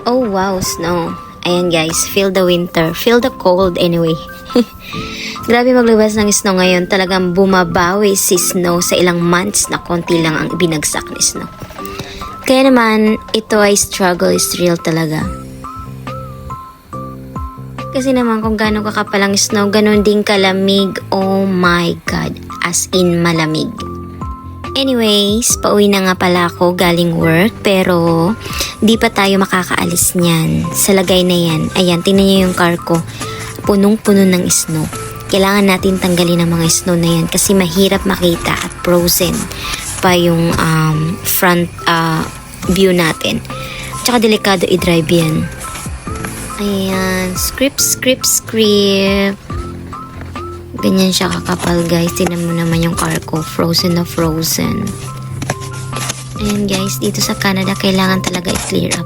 Oh wow, snow. Ayan guys, feel the winter. Feel the cold anyway. Grabe maglabas ng snow ngayon. Talagang bumabawi si snow sa ilang months na konti lang ang ibinagsak ni snow. Kaya naman, ito ay struggle is real talaga. Kasi naman kung gano'ng kakapal ang snow, gano'n din kalamig. Oh my God. As in malamig. Anyways, pauwi na nga pala ako galing work pero di pa tayo makakaalis niyan. Sa lagay na yan, ayan, tingnan niyo yung car ko. Punong-puno ng snow. Kailangan natin tanggalin ang mga snow na yan kasi mahirap makita at frozen pa yung front view natin. Tsaka delikado i-drive yan. Ayan, script. Ganyan siya kakapal guys. Tingnan mo naman yung car ko. Frozen na frozen. Ayan guys, dito sa Canada kailangan talaga i-clear up.